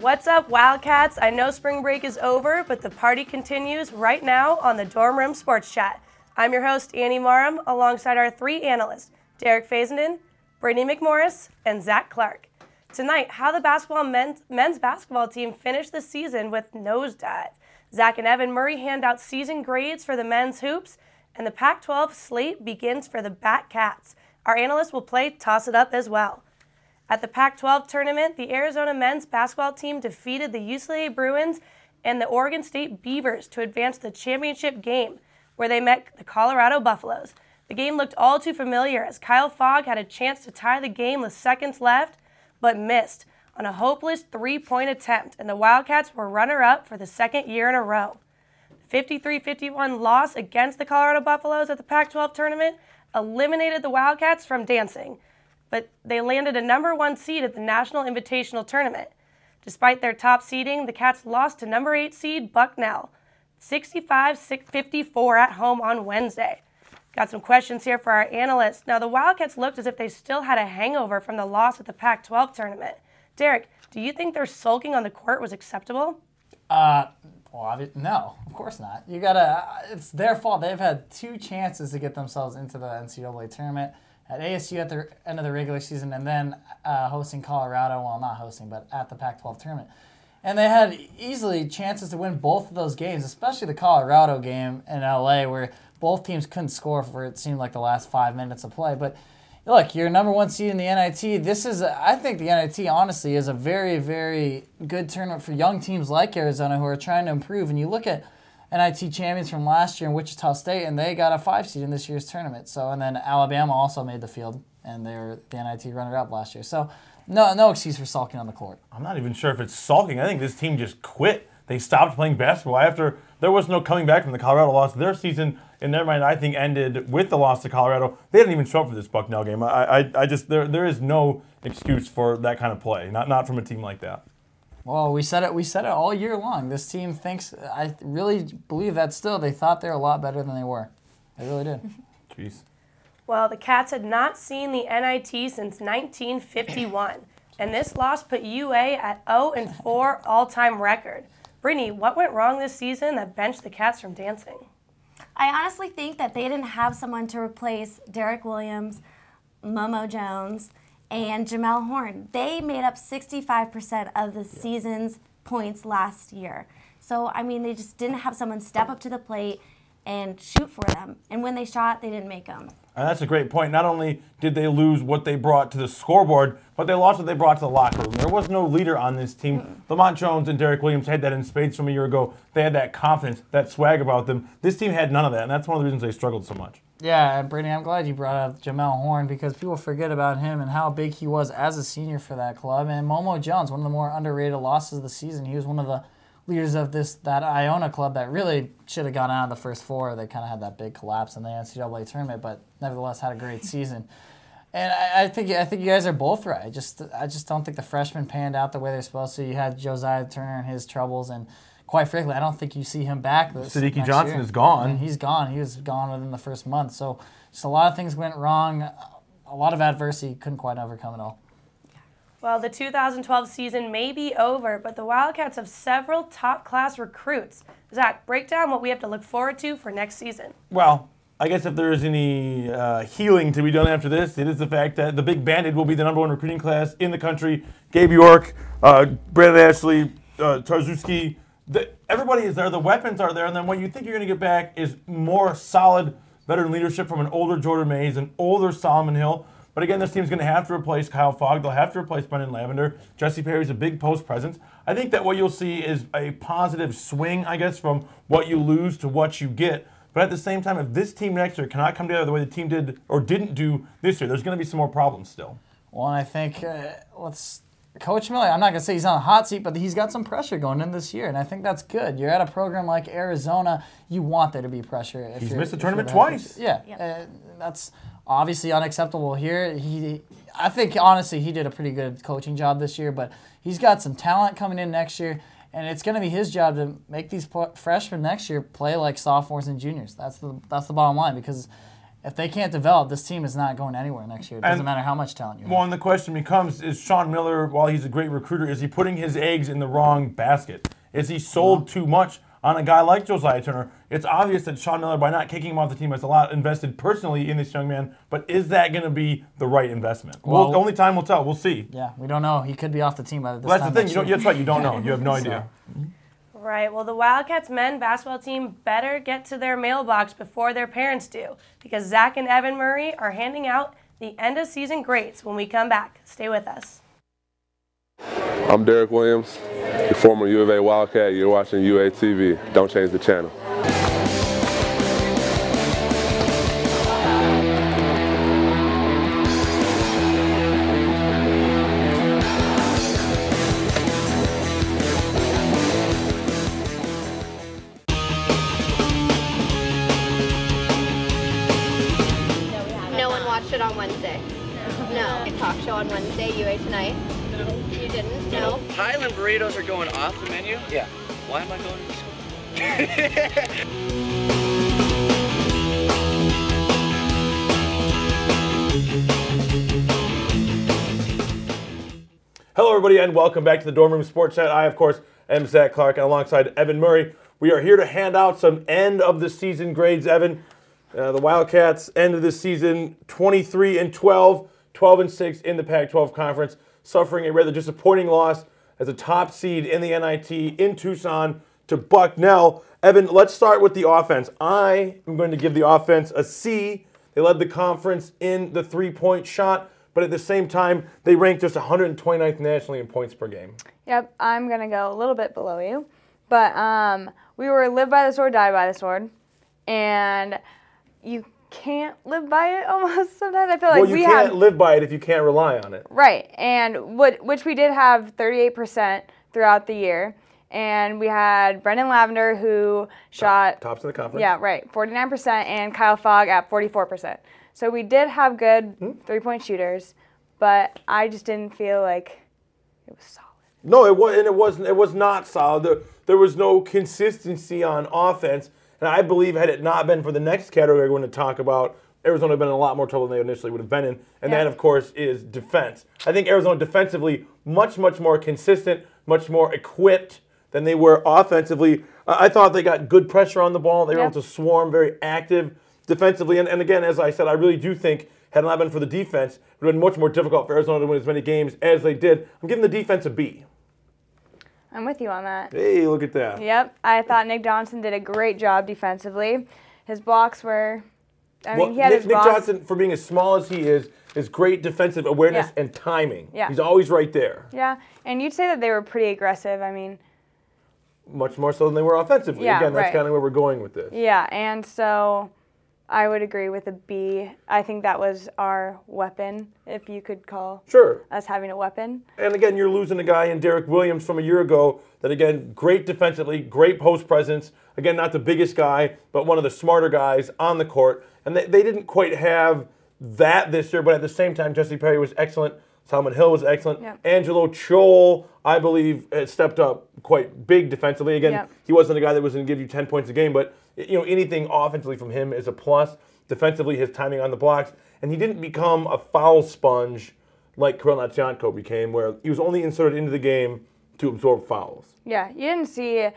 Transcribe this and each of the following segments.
What's up, Wildcats? I know spring break is over, but the party continues right now on the Dorm Room Sports Chat. I'm your host, Annie Marham, alongside our three analysts, Derek Fazenden, Brittany McMorris, and Zach Clark. Tonight, how the men's basketball team finished the season with nosedive. Zach and Evan Murray hand out season grades for the men's hoops, and the Pac-12 slate begins for the Bat Cats. Our analysts will play Toss It Up as well. At the Pac-12 tournament, the Arizona men's basketball team defeated the UCLA Bruins and the Oregon State Beavers to advance to the championship game, where they met the Colorado Buffaloes. The game looked all too familiar as Kyle Fogg had a chance to tie the game with seconds left, but missed on a hopeless three-point attempt, and the Wildcats were runner-up for the second year in a row. The 53-51 loss against the Colorado Buffaloes at the Pac-12 tournament eliminated the Wildcats from dancing, but they landed a number 1 seed at the National Invitational Tournament. Despite their top seeding, the Cats lost to number 8 seed Bucknell, 65-54 at home on Wednesday. Got some questions here for our analysts. Now, the Wildcats looked as if they still had a hangover from the loss at the Pac-12 tournament. Derek, do you think their sulking on the court was acceptable? No, of course not. It's their fault. They've had 2 chances to get themselves into the NCAA tournament. At ASU at the end of the regular season, and then hosting Colorado, well, not hosting, but at the Pac-12 tournament. And they had easily chances to win both of those games, especially the Colorado game in LA, where both teams couldn't score for it seemed like the last 5 minutes of play. But look, you're number 1 seed in the NIT. I think the NIT, honestly, is a very, very good tournament for young teams like Arizona who are trying to improve. And you look at NIT champions from last year in Wichita State, and they got a 5 seed in this year's tournament. So, and then Alabama also made the field, and they were the NIT runner-up last year. So, no excuse for sulking on the court. I'm not even sure if it's sulking. I think this team just quit. They stopped playing basketball after there was no coming back from the Colorado loss. Their season, in their mind, I think ended with the loss to Colorado. They didn't even show up for this Bucknell game. There is no excuse for that kind of play. Not from a team like that. Well, we said it all year long. This team thinks, I really believe that still. They thought they were a lot better than they were. They really did. Jeez. Well, the Cats had not seen the NIT since 1951, and this loss put UA at 0-4 all-time record. Brittany, what went wrong this season that benched the Cats from dancing? I honestly think that they didn't have someone to replace Derek Williams, Momo Jones, and Jamel Horn. They made up 65% of the season's points last year. So, I mean, they just didn't have someone step up to the plate and shoot for them. And when they shot, they didn't make them. And that's a great point. Not only did they lose what they brought to the scoreboard, but they lost what they brought to the locker room. There was no leader on this team. Lamont Jones and Derek Williams had that in spades from a year ago. They had that confidence, that swag about them. This team had none of that, and that's one of the reasons they struggled so much. Yeah, Brittany, I'm glad you brought up Jamel Horn because people forget about him and how big he was as a senior for that club. And Momo Jones, one of the more underrated losses of the season. He was one of the leaders of that Iona club that really should have gone out of the first 4. They kind of had that big collapse in the NCAA tournament, but nevertheless had a great season. And I think you guys are both right. I just don't think the freshmen panned out the way they're supposed to. You had Josiah Turner and his troubles, and quite frankly, I don't think you see him back this Sadiki Johnson year. is gone. And he's gone. He was gone within the first month. So just a lot of things went wrong. A lot of adversity couldn't quite overcome it all. Well, the 2012 season may be over, but the Wildcats have several top-class recruits. Zach, break down what we have to look forward to for next season. Well, I guess if there is any healing to be done after this, it is the fact that the Big Bandit will be the #1 recruiting class in the country. Gabe York, Brandon Ashley, Tarzuski. Everybody is there. The weapons are there. And then what you think you're going to get back is more solid veteran leadership from an older Jordan Mays, an older Solomon Hill. But again, this team's going to have to replace Kyle Fogg. They'll have to replace Brendan Lavender. Jesse Perry's a big post presence. I think that what you'll see is a positive swing, I guess, from what you lose to what you get. But at the same time, if this team next year cannot come together the way the team did or didn't do this year, there's going to be some more problems still. Well, and I think Coach Miller, I'm not going to say he's on a hot seat, but he's got some pressure going in this year, and I think that's good. You're at a program like Arizona, you want there to be pressure. He's missed the tournament twice. Yeah, yep. That's obviously unacceptable here. I think, honestly, he did a pretty good coaching job this year, but he's got some talent coming in next year, and it's going to be his job to make these freshmen next year play like sophomores and juniors. That's the bottom line, because if they can't develop, this team is not going anywhere next year. It doesn't matter how much talent you have. Well, and the question becomes, is Sean Miller, while he's a great recruiter, is he putting his eggs in the wrong basket? Is he sold too much on a guy like Josiah Turner? It's obvious that Sean Miller, by not kicking him off the team, has a lot invested personally in this young man, but is that going to be the right investment? Well, only time will tell. We'll see. Yeah, we don't know. He could be off the team by this time. That's the thing. That's right. You don't know. You have no idea. Right. Well, the Wildcats men basketball team better get to their mailbox before their parents do, because Zach and Evan Murray are handing out the end-of-season grades when we come back. Stay with us. I'm Derek Williams, your former U of A Wildcat. You're watching UATV. Don't change the channel. It on Wednesday. No. Talk show on Wednesday, UA Tonight. No. You didn't? No. Highland burritos are going off the menu? Yeah. Why am I going to school? Hello, everybody, and welcome back to the Dorm Room Sports Chat. I, of course, am Zach Clark, and alongside Evan Murray, we are here to hand out some end-of-the-season grades. Evan, the Wildcats end of the season 23-12, 12-6 in the Pac-12 conference, suffering a rather disappointing loss as a top seed in the NIT in Tucson to Bucknell. Evan, let's start with the offense. I am going to give the offense a C. They led the conference in the three-point shot, but at the same time, they ranked just 129th nationally in points per game. Yep, I'm going to go a little bit below you. But we were live by the sword, die by the sword. And you can't live by it almost sometimes. I feel like you can't live by it if you can't rely on it. Right, and which we did have 38% throughout the year. And we had Brendan Lavender, who shot tops of the conference. Yeah, right, 49%, and Kyle Fogg at 44%. So we did have good three-point shooters, but I just didn't feel like it was solid. No, it was not solid. There was no consistency on offense. And I believe had it not been for the next category we're going to talk about, Arizona would have been in a lot more trouble than they initially would have been in. And that, of course, is defense. I think Arizona defensively much, much more consistent, much more equipped than they were offensively. I thought they got good pressure on the ball. They were able to swarm, very active defensively. And again, as I said, I really do think had it not been for the defense, it would have been much more difficult for Arizona to win as many games as they did. I'm giving the defense a B. I'm with you on that. Hey, look at that. Yep, I thought Nick Johnson did a great job defensively. His blocks were, he had his blocks. Nick Johnson, for being as small as he is great defensive awareness and timing. Yeah. He's always right there. Yeah, and you'd say that they were pretty aggressive. Much more so than they were offensively. Yeah, Again, that's kind of where we're going with this. Yeah, and so I would agree with a B. I think that was our weapon, if you could call us having a weapon. And again, you're losing a guy in Derek Williams from a year ago that, again, great defensively, great post presence. Again, not the biggest guy, but one of the smarter guys on the court. And they didn't quite have that this year, but at the same time, Jesse Perry was excellent. Solomon Hill was excellent. Yep. Angelo Chol, I believe, stepped up quite big defensively. Again, he wasn't a guy that was going to give you 10 points a game, but anything offensively from him is a plus. Defensively, his timing on the blocks. And he didn't become a foul sponge like Kirill Natsianko became, where he was only inserted into the game to absorb fouls. Yeah, you didn't see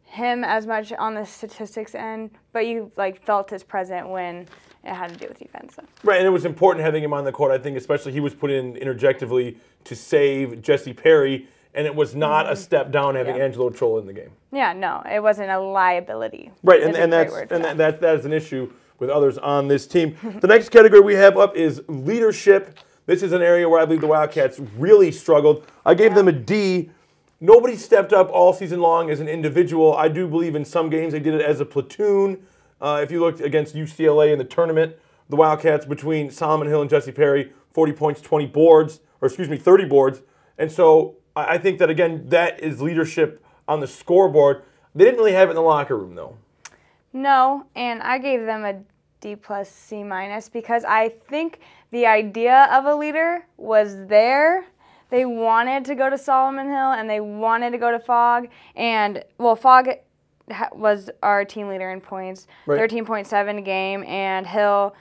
him as much on the statistics end, but you felt his presence when it had to do with defense. So. Right, and it was important having him on the court. I think especially he was put in interjectively to save Jesse Perry, and it was not a step down having Angelo Chol in the game. Yeah, no, it wasn't a liability. Right, and that is an issue with others on this team. The next category we have up is leadership. This is an area where I believe the Wildcats really struggled. I gave them a D. Nobody stepped up all season long as an individual. I do believe in some games they did it as a platoon. If you looked against UCLA in the tournament, the Wildcats between Solomon Hill and Jesse Perry, 40 points, 30 boards. And so I think that, again, that is leadership on the scoreboard. They didn't really have it in the locker room, though. No, and I gave them a D plus C minus because I think the idea of a leader was there. They wanted to go to Solomon Hill and they wanted to go to Fogg. And, well, Fogg was our team leader in points, 13.7 a game, and Hill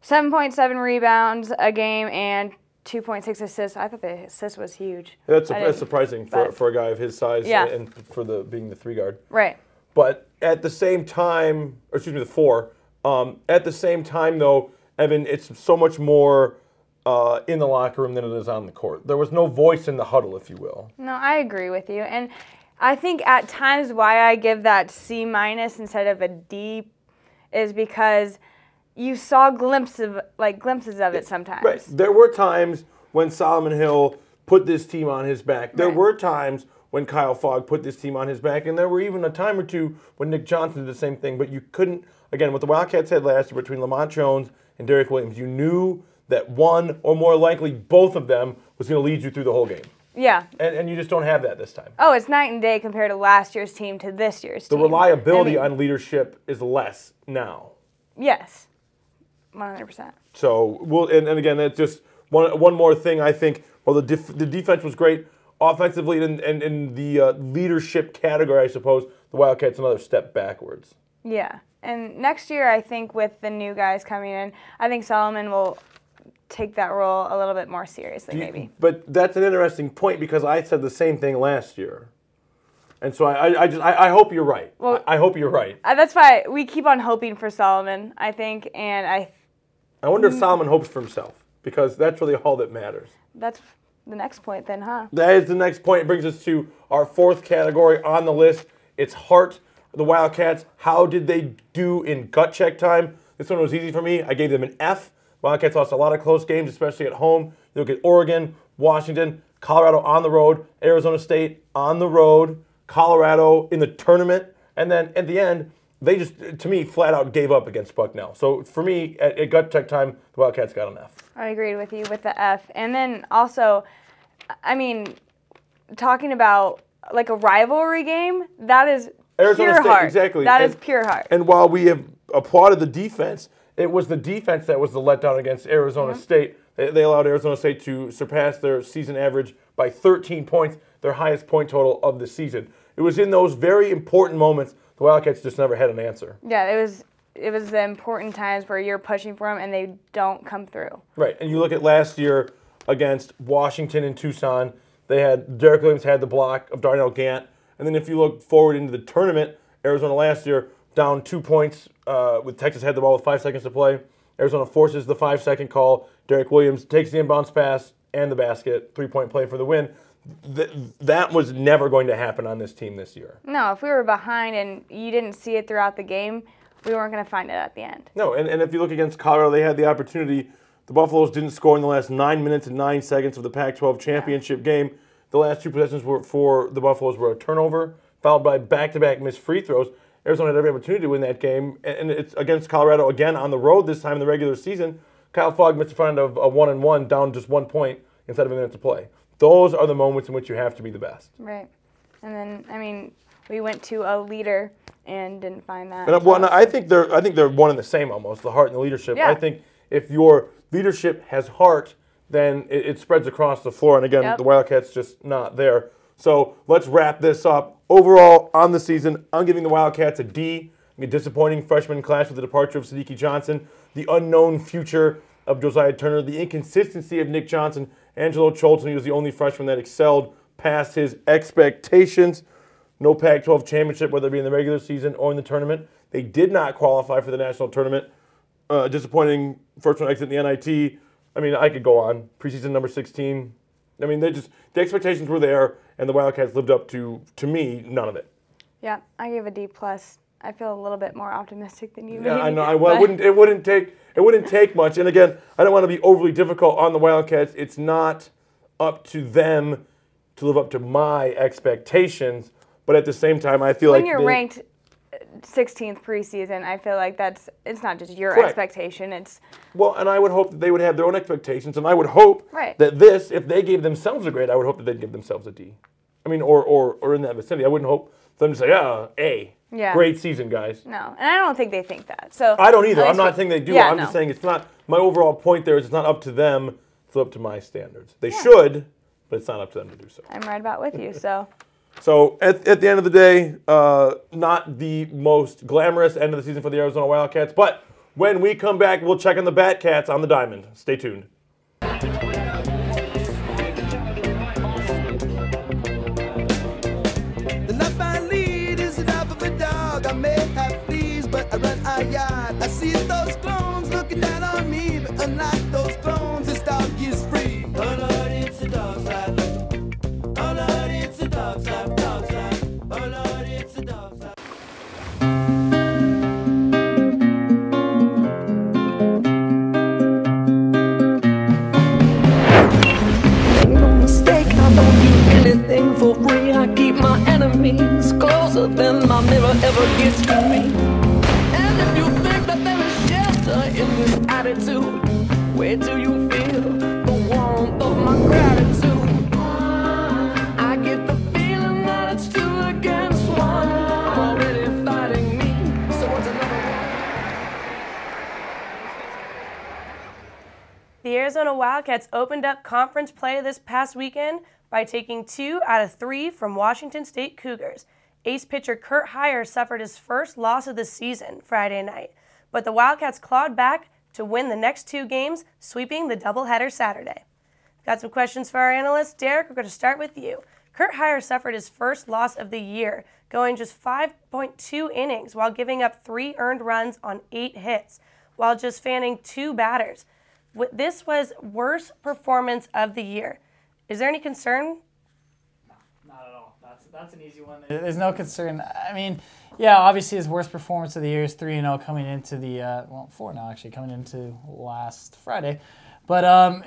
7.7 rebounds a game and 2.6 assists. I thought the assist was huge. That's surprising for a guy of his size and for being the 3 guard. Right. But at the same time, or excuse me, the 4. At the same time, though, Evan, it's so much more in the locker room than it is on the court. There was no voice in the huddle, if you will. No, I agree with you. And I think at times why I give that C- instead of a D is because you saw glimpses of it sometimes. Right. There were times when Solomon Hill put this team on his back. There were times when Kyle Fogg put this team on his back, and there were even a time or two when Nick Johnson did the same thing. But you couldn't, again, what the Wildcats had last year between Lamont Jones and Derek Williams, you knew that one or more likely both of them was going to lead you through the whole game. Yeah. And you just don't have that this time. Oh, it's night and day compared to last year's team to this year's team. The reliability on leadership is less now. Yes, 100%. So, and again, that's just one more thing I think. Well, the defense was great. Offensively, and in the leadership category, I suppose, the Wildcats another step backwards. Yeah. And next year, I think with the new guys coming in, I think Solomon will take that role a little bit more seriously, maybe. But that's an interesting point because I said the same thing last year. And so I hope you're right. Well, I hope you're right. That's why we keep on hoping for Solomon, I think, and I wonder if Solomon hopes for himself because that's really all that matters. That's the next point then, huh? That is the next point. It brings us to our 4th category on the list. It's heart. The Wildcats, how did they do in gut check time? This one was easy for me. I gave them an F. Wildcats lost a lot of close games, especially at home. You look at Oregon, Washington, Colorado on the road, Arizona State on the road, Colorado in the tournament, and then at the end, they just, to me, flat out gave up against Bucknell. So for me, at gut check time, the Wildcats got an F. I agreed with you with the F. And then also, I mean, talking about like a rivalry game, that is Arizona pure State, heart. exactly. That is pure heart. And while we have applauded the defense, it was the defense that was the letdown against Arizona State. They allowed Arizona State to surpass their season average by 13 points, their highest point total of the season. It was in those very important moments the Wildcats just never had an answer. Yeah, it was the important times where you're pushing for them and they don't come through. Right, and you look at last year against Washington and Tucson, Derek Williams had the block of Darnell Gant. And then if you look forward into the tournament, Arizona last year down 2 points with Texas had the ball with 5 seconds to play. Arizona forces the 5-second call. Derek Williams takes the inbounds pass and the basket, 3-point play for the win. That was never going to happen on this team this year. No, if we were behind and you didn't see it throughout the game, we weren't going to find it at the end. No, and if you look against Colorado, they had the opportunity. The Buffaloes didn't score in the last 9 minutes and 9 seconds of the Pac-12 championship game. The last 2 possessions for the Buffaloes were a turnover, followed by back-to-back missed free throws. Arizona had every opportunity to win that game, and it's against Colorado again on the road this time in the regular season. Kyle Fogg missed in front of a 1-and-1 down just 1 point instead of a minute to play. Those are the moments in which you have to be the best. Right. And then, I mean, we went to a leader and didn't find that. And I think they're one and the same almost, the heart and the leadership. Yeah. I think if your leadership has heart, then it spreads across the floor. And again, the Wildcats just not there. So let's wrap this up. Overall, on the season, I'm giving the Wildcats a D. A disappointing freshman class with the departure of Sadiki Johnson, the unknown future of Josiah Turner, the inconsistency of Nick Johnson. Angelo Cholton, he was the only freshman that excelled past his expectations. No Pac-12 championship, whether it be in the regular season or in the tournament. They did not qualify for the national tournament. Disappointing first-round exit in the NIT. I mean, I could go on. Preseason number 16. I mean, the expectations were there, and the Wildcats lived up to me, none of it. Yeah, I gave a D+. I feel a little bit more optimistic than you. Yeah, maybe, I know. Well, it wouldn't take much. And again, I don't want to be overly difficult on the Wildcats. It's not up to them to live up to my expectations. But at the same time, I feel when you're ranked 16th preseason, I feel like it's not just your expectation. It's and I would hope that they would have their own expectations, and I would hope that if they gave themselves a grade, I would hope that they'd give themselves a D. I mean, or in that vicinity. I wouldn't hope them to say, A. Yeah. Great season, guys. No, and I don't think they think that. So I don't either. I'm not saying they do. Yeah, I'm just saying it's not. My overall point there is it's not up to them. It's up to my standards. They should, but it's not up to them to do so. I'm right about with you. So. So at the end of the day, not the most glamorous end of the season for the Arizona Wildcats, but When we come back, we'll check on the Batcats on the diamond. Stay tuned. I see those clones looking down on me, but unlike those clones, this dog is free. Oh Lord, it's a dog's life. Oh Lord, it's a dog's life, dog's life. Oh Lord, it's a dog's life. Make no mistake, I don't do anything for free. I keep my enemies closer than my mirror ever gets to me. In this attitude, where do you feel the warmth of my gratitude? I get the feeling that it's two against one. I'm already fighting me, so what's another one? The Arizona Wildcats opened up conference play this past weekend by taking 2 out of 3 from Washington State Cougars. Ace pitcher Kurt Heyer suffered his first loss of the season Friday night, but the Wildcats clawed back to win the next 2 games, sweeping the doubleheader Saturday. Got some questions for our analysts. Derek, we're going to start with you. Kurt Heyer suffered his first loss of the year, going just 5.2 innings while giving up 3 earned runs on 8 hits, while just fanning 2 batters. This was worst performance of the year. Is there any concern? Not at all. That's an easy one. There's no concern. I mean, yeah, obviously his worst performance of the year is 3-0 coming into the, 4-0 actually, coming into last Friday. But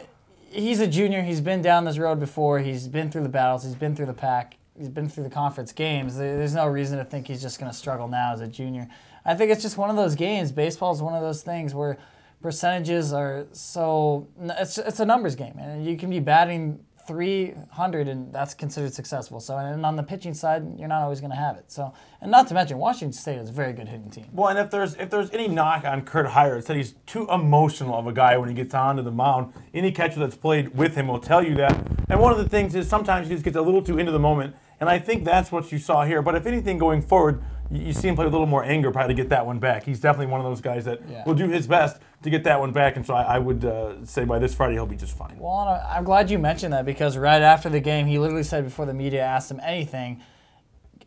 he's a junior. He's been down this road before. He's been through the battles. He's been through the pack. He's been through the conference games. There's no reason to think he's just going to struggle now as a junior. I think it's just one of those games. Baseball is one of those things where percentages are so, it's a numbers game. And you can be batting 300 and that's considered successful. So, and on the pitching side, you're not always going to have it. So, and not to mention, Washington State is a very good hitting team. Well, and if there's any knock on Kurt Heyer, it's that he's too emotional of a guy when he gets onto the mound. Any catcher that's played with him will tell you that. And one of the things is sometimes he just gets a little too into the moment, and I think that's what you saw here. But if anything, going forward, you see him play with a little more anger probably to get that one back. He's definitely one of those guys that will do his best to get that one back, and so I would say by this Friday he'll be just fine. Well, I'm glad you mentioned that because right after the game, he literally said before the media asked him anything,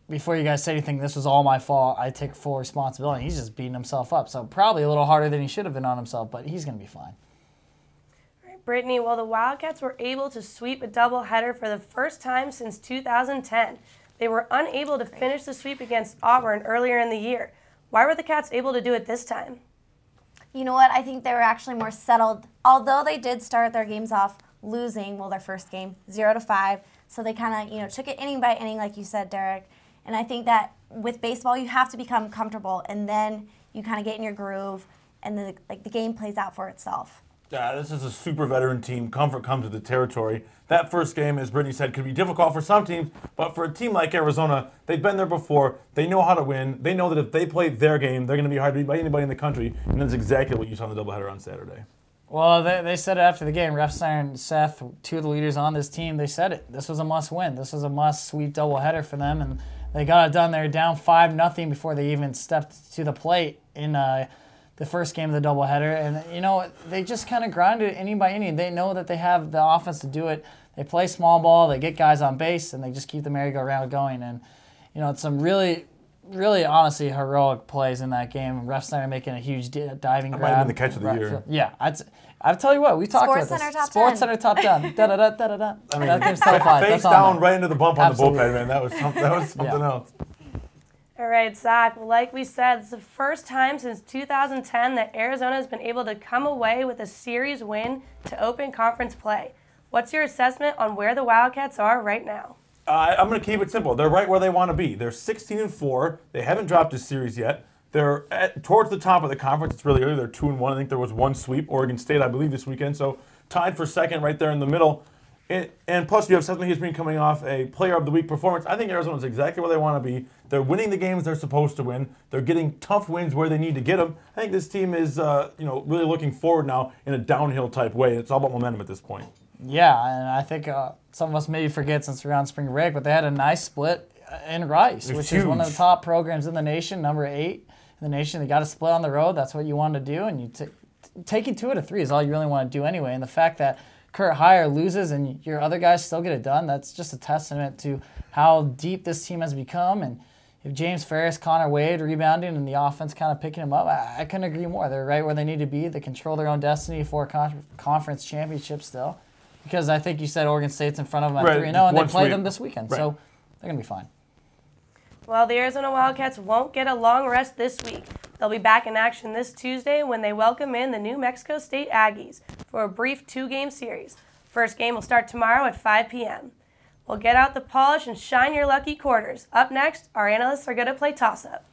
before you guys say anything, this was all my fault, I take full responsibility. He's just beating himself up, so probably a little harder than he should have been on himself, but he's going to be fine. All right, Brittany, well, the Wildcats were able to sweep a doubleheader for the first time since 2010. They were unable to finish the sweep against Auburn earlier in the year. Why were the Cats able to do it this time? You know what? I think they were actually more settled. Although they did start their games off losing, well, their first game, 0-5. So they kind of, took it inning by inning, like you said, Derek. And I think that with baseball, you have to become comfortable, and then you kind of get in your groove, and then the game plays out for itself. Yeah, this is a super veteran team. Comfort comes with the territory. That first game, as Brittany said, could be difficult for some teams, but for a team like Arizona, they've been there before. They know how to win. They know that if they play their game, they're going to be hard to beat by anybody in the country, and that's exactly what you saw in the doubleheader on Saturday. Well, they said it after the game. Refsnyder and Seth, 2 of the leaders on this team, they said it. This was a must-win. This was a must-sweep doubleheader for them, and they got it done. They were down 5-0 before they even stepped to the plate in the first game of the doubleheader. And, they just kind of grinded inning by inning. They know that they have the offense to do it. They play small ball, they get guys on base, and they just keep the merry-go-round going. And, it's some really, really honestly heroic plays in that game. Refsnyder making a huge diving grab. Might have been the catch of the year. Yeah. I'll tell you what, we talked about this. Sports Center top 10. Da-da-da-da-da-da. I mean, that game's televised. Face down right into the bump on the bullpen, man. That was something else. All right, Zach, like we said, it's the first time since 2010 that Arizona has been able to come away with a series win to open conference play. What's your assessment on where the Wildcats are right now? I'm going to keep it simple. They're right where they want to be. They're 16-4. They haven't dropped a series yet. They're towards the top of the conference. It's really early. They're 2-1. I think there was one sweep, Oregon State, I believe, this weekend. So tied for second right there in the middle. And plus, you have Seth McGee's coming off a Player of the Week performance. I think Arizona's exactly where they want to be. They're winning the games they're supposed to win. They're getting tough wins where they need to get them. I think this team is, really looking forward now in a downhill type way. It's all about momentum at this point. Yeah, and I think some of us maybe forget since we're on spring break, but they had a nice split in Rice, which is one of the top programs in the nation, number 8 in the nation. They got to split on the road. That's what you want to do, and you taking 2 out of 3 is all you really want to do anyway. And the fact that Kurt Hire loses and your other guys still get it done, that's just a testament to how deep this team has become. And if James Ferris, Connor Wade rebounding and the offense kind of picking them up, I couldn't agree more. They're right where they need to be. They control their own destiny for a conference championship still. Because I think you said Oregon State's in front of them at 3-0, and they play them this weekend. Right. So they're going to be fine. Well, the Arizona Wildcats won't get a long rest this week. They'll be back in action this Tuesday when they welcome in the New Mexico State Aggies for a brief 2-game series. First game will start tomorrow at 5 p.m. Well, get out the polish and shine your lucky quarters. Up next, our analysts are going to play toss-up.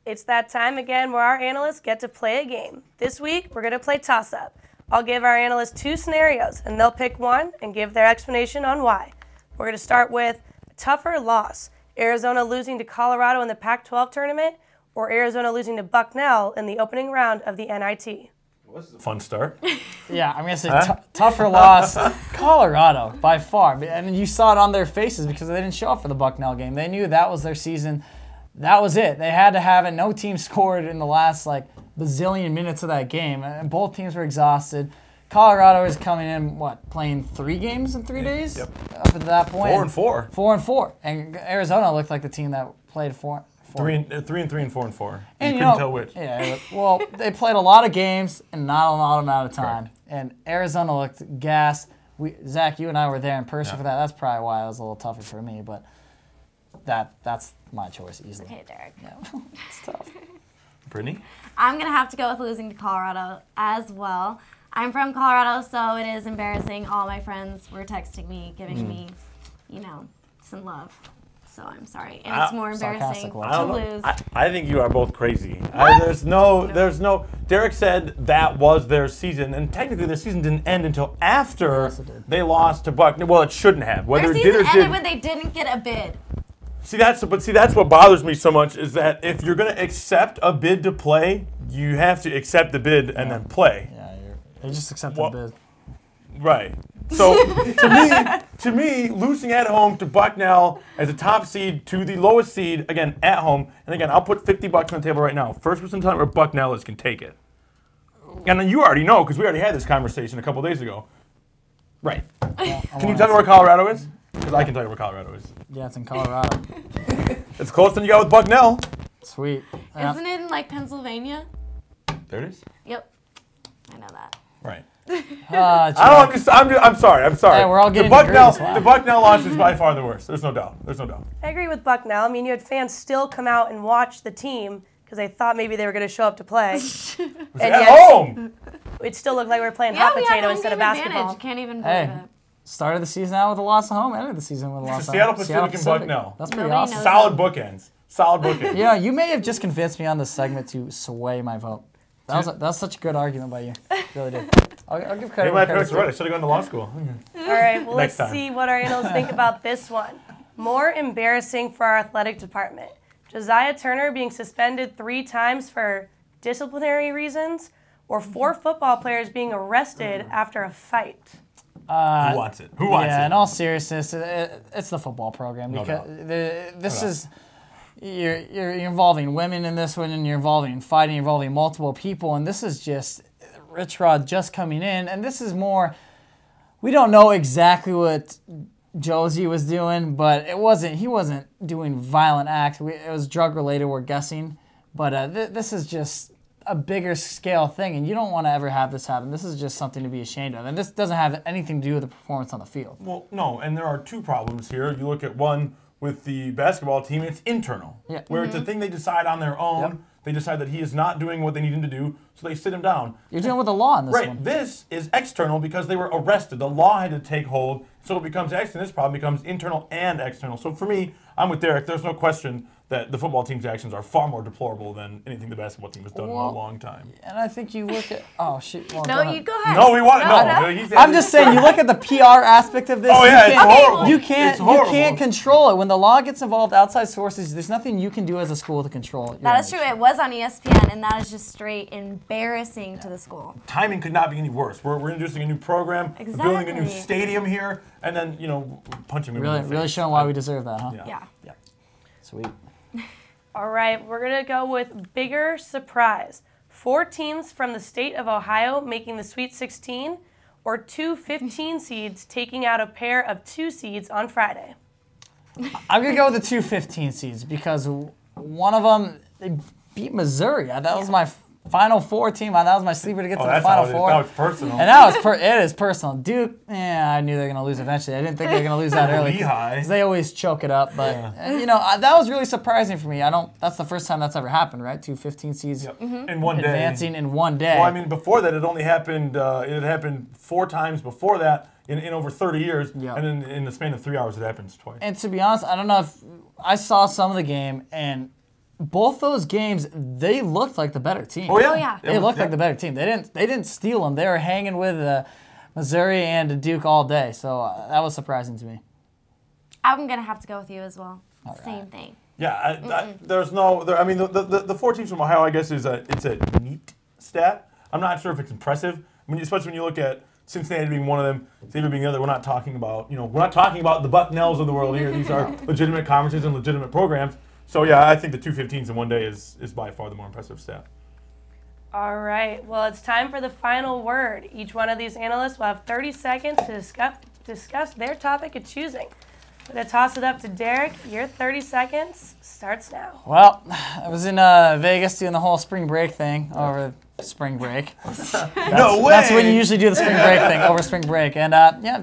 It's that time again where our analysts get to play a game. This week, we're going to play toss-up. I'll give our analysts 2 scenarios, and they'll pick one and give their explanation on why. We're going to start with a tougher loss, Arizona losing to Colorado in the Pac-12 tournament, or Arizona losing to Bucknell in the opening round of the NIT. Well, this is a fun start. Yeah, I'm going to say tougher loss, Colorado, by far. And you saw it on their faces because they didn't show up for the Bucknell game. They knew that was their season. That was it. They had to have it. No team scored in the last, bazillion minutes of that game. And both teams were exhausted. Colorado is coming in, playing 3 games in 3 days? Yep. Up at that point. 4-4. 4-4. And Arizona looked like the team that played 4. 3-3 and 4-4. And you couldn't tell which. Yeah, well, they played a lot of games in not a lot amount of time. Correct. And Arizona looked gassed. Zach, you and I were there in person for that. That's probably why it was a little tougher for me, but that's my choice easily. Okay, Derek. Yeah, it's tough. Brittany? I'm going to have to go with losing to Colorado as well. I'm from Colorado, so it is embarrassing. All my friends were texting me, giving me, some love. So I'm sorry. And it's more embarrassing to lose. I think you are both crazy. There's no. Derek said that was their season, and technically their season didn't end until after they lost to Buck. Well, it shouldn't have. Whether their season ended when they didn't get a bid. See, that's what bothers me so much is that if you're going to accept a bid to play, you have to accept the bid and then play. Yeah, you just accept the bid. Right. So to me, losing at home to Bucknell as a top seed to the lowest seed, again, at home, and again, I'll put $50 on the table right now. First person time where Bucknell is can take it. And you already know, because we already had this conversation a couple days ago. Right. Can you tell me where Colorado is? Because I can tell you where Colorado is. Yeah, it's in Colorado. It's closer than you got with Bucknell. Sweet. Isn't it in, Pennsylvania? There it is? Yep. I know that. Right. I'm sorry. Hey, we're all getting the Bucknell loss is by far the worst. There's no doubt. I agree with Bucknell. I mean, you had fans still come out and watch the team because they thought maybe they were going to show up to play. And at home. It still looked like we were playing hot potato instead of basketball. Can't even believe it. Started the season out with a loss at home, ended the season with a loss at home. Seattle Pacific and Bucknell. That's pretty awesome. Solid bookends. Yeah, you may have just convinced me on this segment to sway my vote. That was such a good argument by you. Really did. I'll give credit. My parents were right. I should have gone to law school. All right, well, let's see what our analysts think about this one. More embarrassing for our athletic department. Josiah Turner being suspended 3 times for disciplinary reasons, or 4 football players being arrested after a fight. Who wants it? Yeah, in all seriousness, it's the football program. Because this is... You're involving women in this one, and you're involving fighting, involving multiple people, and this is just Rich Rod just coming in, and this is more. We don't know exactly what Josie was doing, but he wasn't doing violent acts. It was drug related. We're guessing, but this is just a bigger scale thing, and you don't want to ever have this happen. This is just something to be ashamed of, and this doesn't have anything to do with the performance on the field. Well, no, and there are 2 problems here. You look at one. With the basketball team, it's internal. Yeah. Where it's a thing they decide on their own. Yep. They decide that he is not doing what they need him to do, so they sit him down. You're dealing with the law in this one. Right. This is external because they were arrested. The law had to take hold, so it becomes external. This problem becomes internal and external. So for me, I'm with Derek. There's no question that the football team's actions are far more deplorable than anything the basketball team has done in a long time. And I think you look at well, No, you go ahead. No, we want no. I'm just saying, you look at the PR aspect of this. Oh yeah, it's horrible. You can't control it when the law gets involved. Outside sources, there's nothing you can do as a school to control it. That is true. It was on ESPN, and that is just straight embarrassing to the school. Timing could not be any worse. We're introducing a new program, we're building a new stadium here, and then punching them. Really showing why we deserve that, huh? Yeah. Sweet. All right, we're going to go with bigger surprise. 4 teams from the state of Ohio making the Sweet 16, or 2 15 seeds taking out a pair of 2 seeds on Friday. I'm going to go with the 2 15 seeds because one of them, they beat Missouri. That was my Final Four team. That was my sleeper to get to the Final Four. That was personal. And that was it is personal. Duke, I knew they were going to lose eventually. I didn't think they were going to lose that early. Lehigh. They always choke it up. But, that was really surprising for me. That's the first time that's ever happened, right? 2 15 seeds in one day. Advancing in one day. Well, I mean, before that, it only happened, it had happened 4 times before that in over 30 years. Yep. And in the span of 3 hours, it happens twice. And to be honest, I don't know if I saw some of the game, and both those games, they looked like the better team. Oh yeah, They looked like the better team. They didn't steal them. They were hanging with Missouri and Duke all day. So that was surprising to me. I'm gonna have to go with you as well. Same thing. Yeah, there's no. I mean, the 4 teams from Ohio, I guess, it's a neat stat. I'm not sure if it's impressive. I mean, especially when you look at Cincinnati being one of them, Xavier being the other. We're not talking about we're not talking about the Bucknells of the world here. These are legitimate conferences and legitimate programs. So, yeah, I think the 2 15s in one day is by far the more impressive stat. All right. Well, it's time for the final word. Each one of these analysts will have 30 seconds to discuss their topic of choosing. I'm going to toss it up to Derek. Your 30 seconds starts now. Well, I was in Vegas doing the whole spring break thing over spring break. No way! That's when you usually do the spring break thing, over spring break. And, you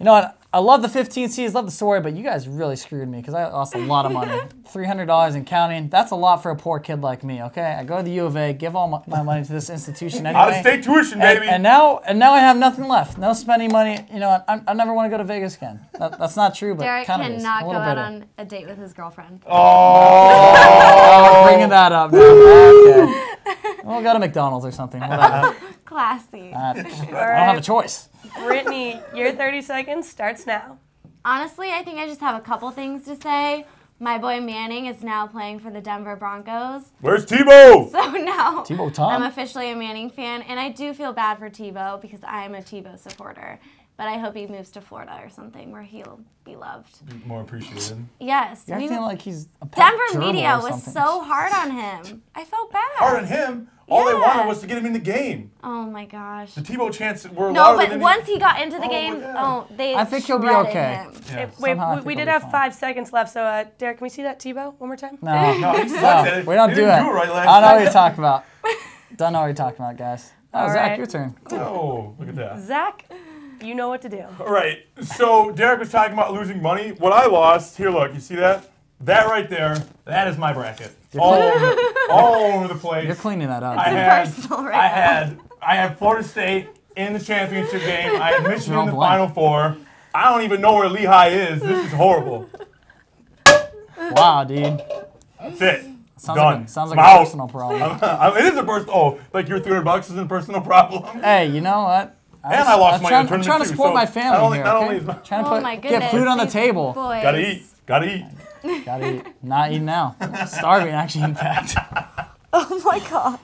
know what? I love the 15 seeds, love the story, but you guys really screwed me because I lost a lot of money. $300 and counting. That's a lot for a poor kid like me, okay? I go to the U of A, give all my money to this institution anyway. Out-of-state tuition, baby. And now I have nothing left. No spending money. You know, I never want to go to Vegas again. That's not true, but Derek kind of is. cannot go out on a date with his girlfriend. Oh, bringing that up now. Okay. We'll go to McDonald's or something. Whatever. Classy. I don't have a choice. Brittany, your 30 seconds starts now. Honestly, I think I just have a couple things to say. My boy Manning is now playing for the Denver Broncos. Where's Tebow? So now Tebow Tom. I'm officially a Manning fan, and I do feel bad for Tebow because I am a Tebow supporter. But I hope he moves to Florida or something where he'll be loved. More appreciated. Yes. You're acting like he's a pet Denver gerbil media or was something. so hard on him. I felt bad. Hard on him? All they wanted was to get him in the game. Oh my gosh. The Tebow chants were No, louder but than once he got into the game, they I think he'll be shredded okay. him. Yeah. Wait, we did have 5 seconds left, so Derek, can we see that Tebow one more time? No, he sucks at it. we don't He do didn't it. do it right last I don't know what time. you're talking about. Don't know what you're talking about, guys. All Zach, right. your turn. Oh, look at that. Zach, you know what to do. All right, so Derek was talking about losing money. What I lost, here, look, you see that? That right there, that is my bracket. All over the place. You're cleaning that up. personal right now. I had Florida State in the championship game. I had Michigan You're in the all blank. Final Four. I don't even know where Lehigh is. This is horrible. Wow, dude. That's it. Sounds Done. like, sounds like I'm a out. personal problem. It is a personal. Oh, like your $300 isn't a personal problem. Hey, you know what? And I lost money in the I'm trying to tournament, support too, my so family not only here, is okay? my- Trying to Oh my get goodness, food on the these table. boys. Gotta eat. Gotta eat. Gotta eat. Not eating now. Starving, actually, in fact. Oh my god.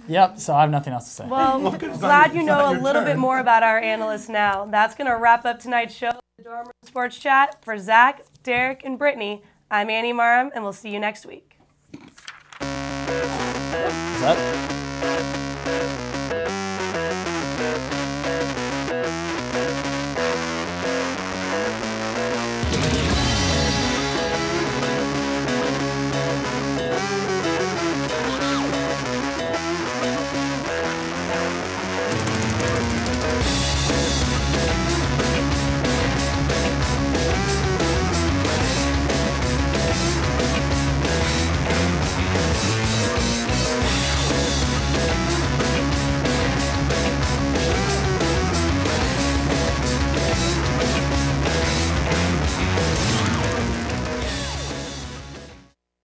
Yep, so I have nothing else to say. Well, glad you know a little bit more about our analysts now. That's going to wrap up tonight's show, the Dorm Room Sports Chat. For Zach, Derek, and Brittany, I'm Annie Marham, and we'll see you next week. Is that?